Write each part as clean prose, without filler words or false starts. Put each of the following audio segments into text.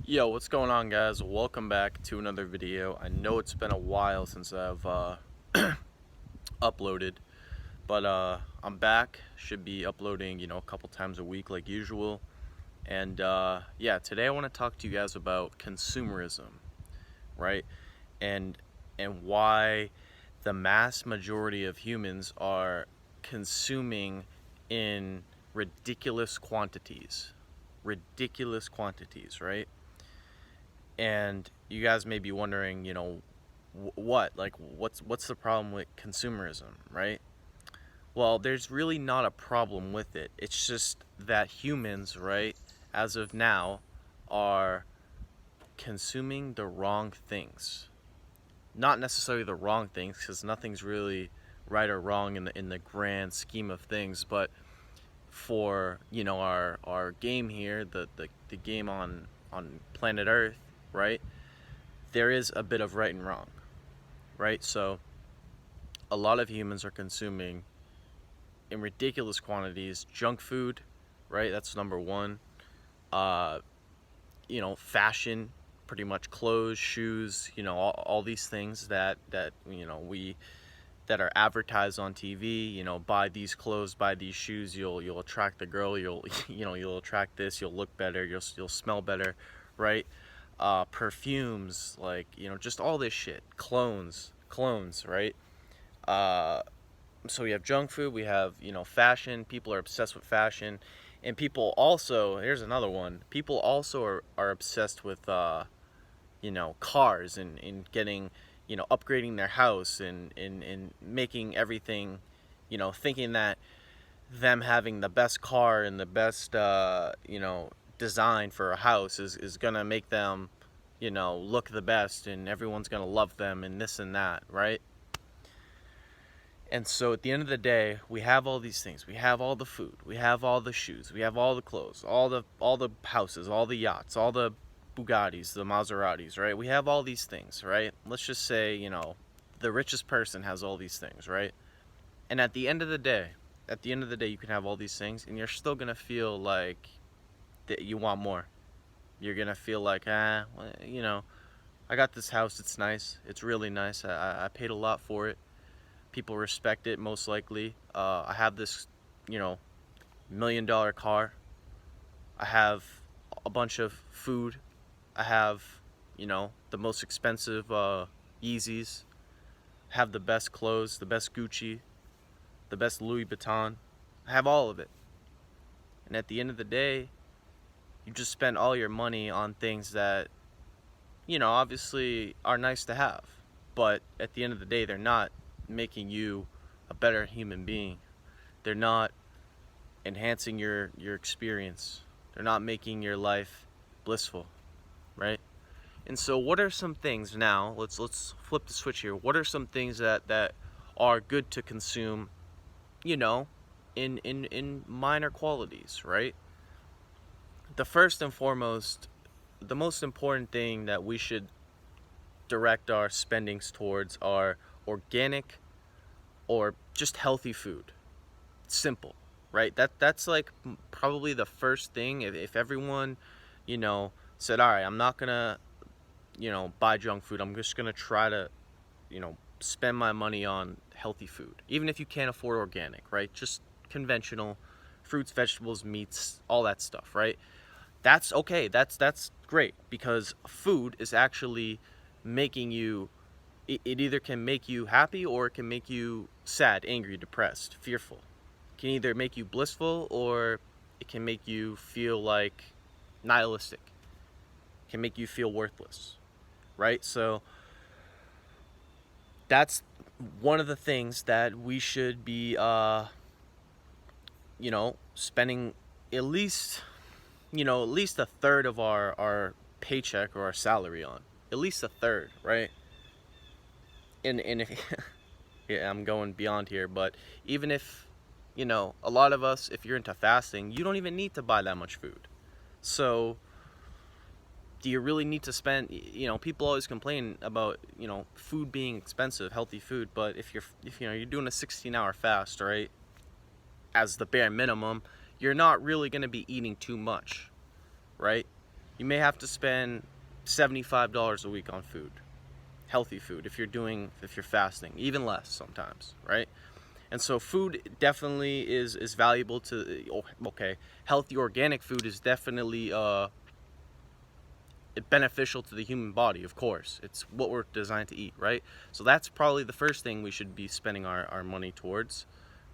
Yo, what's going on, guys? Welcome back to another video. I know it's been a while since I've uploaded, but I'm back. Should be uploading, a couple times a week like usual. And yeah, today I want to talk to you guys about consumerism, right? And why the mass majority of humans are consuming in ridiculous quantities. Ridiculous quantities, right? And you guys may be wondering, what's the problem with consumerism, right? Well, there's really not a problem with it. It's just that humans, right, as of now, are consuming the wrong things. Not necessarily the wrong things, because nothing's really right or wrong in the grand scheme of things, but for our game here, the game on planet Earth, right? There is a bit of right and wrong, right? So a lot of humans are consuming in ridiculous quantities junk food, right? That's number one. Uh, Fashion, pretty much clothes, shoes, all these things we that are advertised on TV. Buy these clothes, buy these shoes. You'll attract the girl. You'll you'll attract this. You'll look better. You'll smell better, right? Perfumes, like just all this shit. Clones, right? Uh, so we have junk food, we have fashion. People are obsessed with fashion, and people also, here's another one, people also are obsessed with cars and getting, upgrading their house and making everything, thinking that them having the best car and the best design for a house is gonna make them look the best, and everyone's gonna love them and this and that, right? And so at the end of the day, we have all these things. We have all the food. We have all the shoes. We have all the clothes. All the houses. All the yachts. All the Bugattis. The Maseratis. Right? We have all these things. Right? Let's just say the richest person has all these things. Right? And at the end of the day, you can have all these things, and you're still gonna feel like that you want more. You're gonna feel like well, I got this house. It's nice. It's really nice. I paid a lot for it. People respect it, most likely. I have this, $1 million car. I have a bunch of food. I have, the most expensive Yeezys. I have the best clothes, the best Gucci, the best Louis Vuitton. I have all of it. And at the end of the day, you just spend all your money on things that, obviously are nice to have. But at the end of the day, they're not making you a better human being. They're not enhancing your experience. They're not making your life blissful, right? And so what are some things now, let's flip the switch here. What are some things that are good to consume, you know, in minor qualities, right? The first and foremost, the most important thing that we should direct our spendings towards are organic or just healthy food. Simple, right? That's like probably the first thing. If everyone, said, all right, I'm not gonna, buy junk food. I'm just gonna try to, spend my money on healthy food, even if you can't afford organic, right? Just conventional fruits, vegetables, meats, all that stuff, right? That's okay. That's great, because food is actually making you, it either can make you happy or it can make you sad, angry, depressed, fearful. It can either make you blissful or it can make you feel like nihilistic. It can make you feel worthless, right? So that's one of the things that we should be spending at least at least a third of our paycheck or our salary on. At least a third, right? And if yeah, I'm going beyond here, but even if a lot of us, if you're into fasting, you don't even need to buy that much food. So do you really need to spend, people always complain about food being expensive, healthy food, but if you're doing a 16-hour fast, right, as the bare minimum, you're not really going to be eating too much, right? You may have to spend $75 a week on food, healthy food, if you're fasting, even less sometimes, right? And so food definitely is valuable to, okay, healthy organic food is definitely beneficial to the human body, of course. It's what we're designed to eat, right? So that's probably the first thing we should be spending our money towards,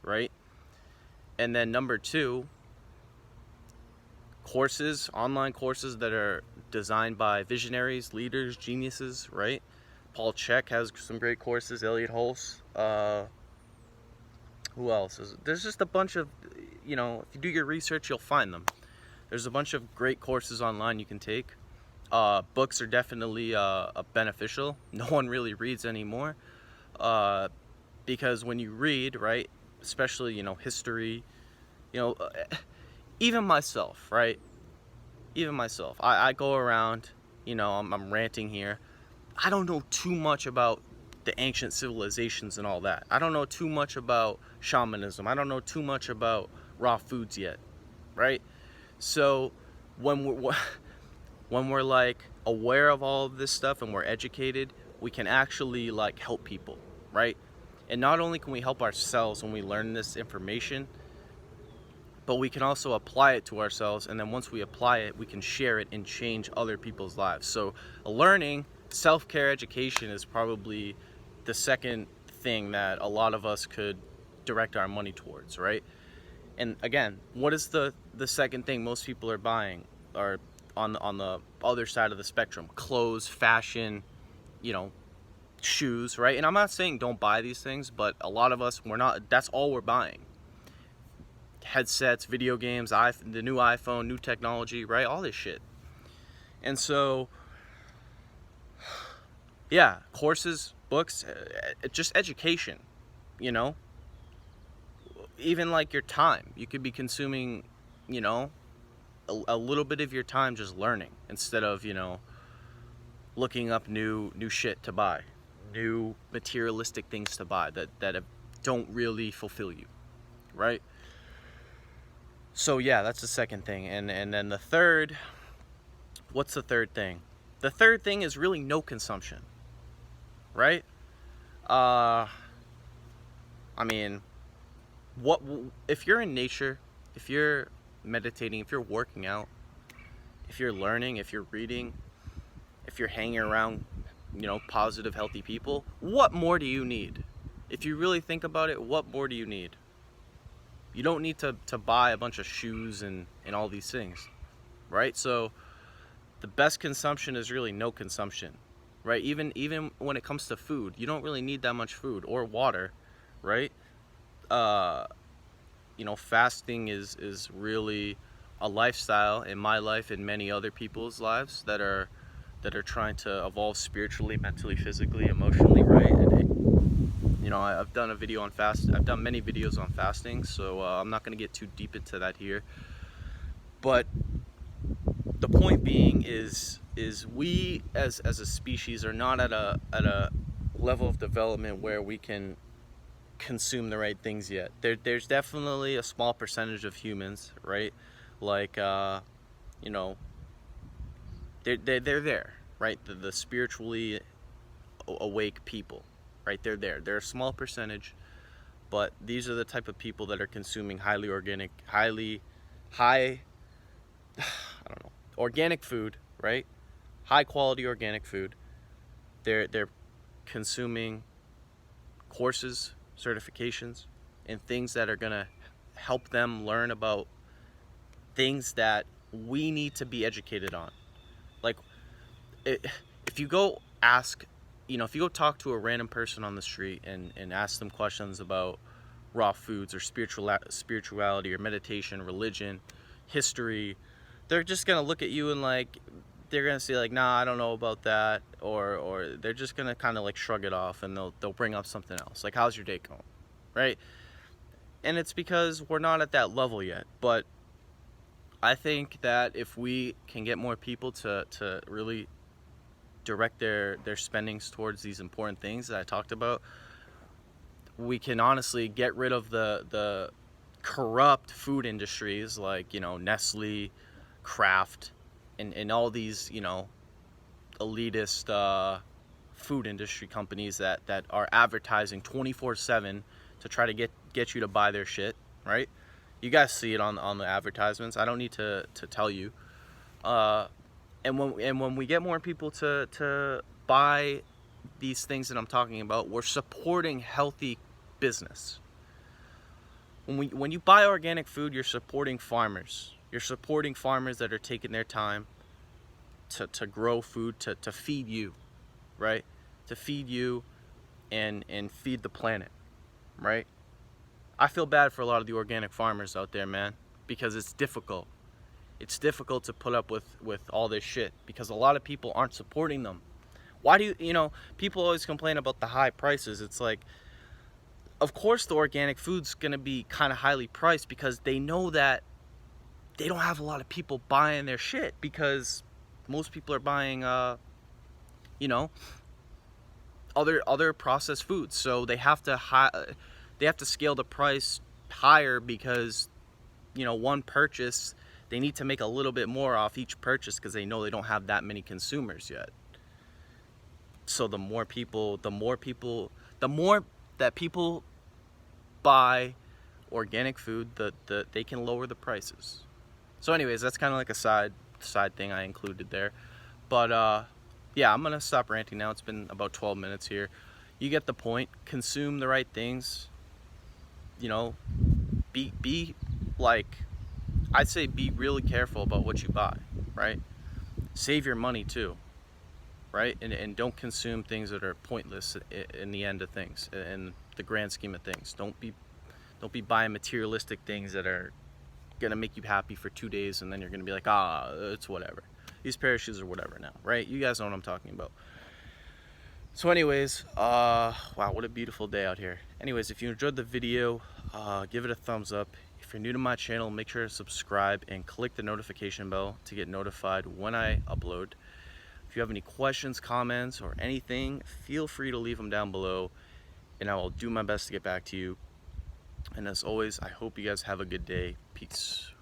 right? And then number two, courses, online courses that are designed by visionaries, leaders, geniuses, right? Paul Chek has some great courses, Elliot Hulse, who else? There's just a bunch of, if you do your research, you'll find them. There's a bunch of great courses online you can take. Books are definitely beneficial. No one really reads anymore, because when you read, right, especially history, even myself, right? Even myself, I go around, I'm ranting here. I don't know too much about the ancient civilizations and all that. I don't know too much about shamanism. I don't know too much about raw foods yet, right? So when we're like aware of all of this stuff and we're educated, we can actually like help people, right? And not only can we help ourselves when we learn this information, but we can also apply it to ourselves, and then once we apply it, we can share it and change other people's lives. So learning, self-care education is probably the second thing that a lot of us could direct our money towards, right? And again, what is the second thing most people are buying, or on the other side of the spectrum? Clothes, fashion, shoes, right? And I'm not saying don't buy these things, but a lot of us, that's all we're buying. Headsets, video games, the new iPhone, new technology, right? All this shit. And so, yeah, courses, books, just education, even like your time. You could be consuming, a little bit of your time just learning instead of, looking up new shit to buy, new materialistic things to buy that don't really fulfill you, right? So yeah, that's the second thing. And then the third, what's the third thing? The third thing is really no consumption, right? I mean, what if you're in nature, if you're meditating, if you're working out, if you're learning, if you're reading, if you're hanging around, positive, healthy people, what more do you need? If you really think about it, what more do you need? You don't need to buy a bunch of shoes and all these things, right? So the best consumption is really no consumption, right? Even when it comes to food, you don't really need that much food or water, right? Fasting is really a lifestyle in my life and many other people's lives that are trying to evolve spiritually, mentally, physically, emotionally, right? And I've done I've done many videos on fasting, so I'm not going to get too deep into that here. But the point being is we as a species are not at a level of development where we can consume the right things yet. There's definitely a small percentage of humans, right? Like they're there, right? The spiritually awake people, right? They're there. They're a small percentage, but these are the type of people that are consuming highly organic, I don't know, organic food, right? High quality organic food. They're consuming courses, certifications, and things that are gonna help them learn about things that we need to be educated on. Like, if you go if you go talk to a random person on the street and ask them questions about raw foods or spirituality or meditation, religion, history, they're just gonna look at you and they're gonna say nah, I don't know about that, or they're just gonna kind of shrug it off, and they'll bring up something else, like, how's your day going, right? And it's because we're not at that level yet. But I think that if we can get more people to really direct their spendings towards these important things that I talked about, we can honestly get rid of the corrupt food industries like Nestle, Kraft, and all these, you know, elitist food industry companies that are advertising 24/7 to try to get you to buy their shit, right? You guys see it on the advertisements. I don't need to tell you. And when we get more people to buy these things that I'm talking about, we're supporting healthy business. When you buy organic food, you're supporting farmers. You're supporting farmers that are taking their time to grow food to feed you, right? To feed you and feed the planet, right? I feel bad for a lot of the organic farmers out there, man, because it's difficult. It's difficult to put up with all this shit because a lot of people aren't supporting them. Why do you know, people always complain about the high prices. It's like, of course the organic food's gonna be kind of highly priced because they know that they don't have a lot of people buying their shit because most people are buying, you know, other processed foods. So they have to scale the price higher because, you know, one purchase, they need to make a little bit more off each purchase because they know they don't have that many consumers yet. So the more that people buy organic food, they can lower the prices. So anyways, that's kind of like a side thing I included there. But yeah, I'm gonna stop ranting now. It's been about 12 minutes here. You get the point. Consume the right things. You know, be like, I'd say be really careful about what you buy, right? Save your money too, right? And don't consume things that are pointless in the end of things, in the grand scheme of things. Don't be buying materialistic things that are gonna make you happy for 2 days and then you're gonna be like, it's whatever. These pair of shoes are whatever now, right? You guys know what I'm talking about. So anyways, wow, what a beautiful day out here. Anyways, if you enjoyed the video, give it a thumbs up. If you're new to my channel, make sure to subscribe and click the notification bell to get notified when I upload. If you have any questions, comments, or anything, feel free to leave them down below and I will do my best to get back to you. And as always, I hope you guys have a good day. Peace.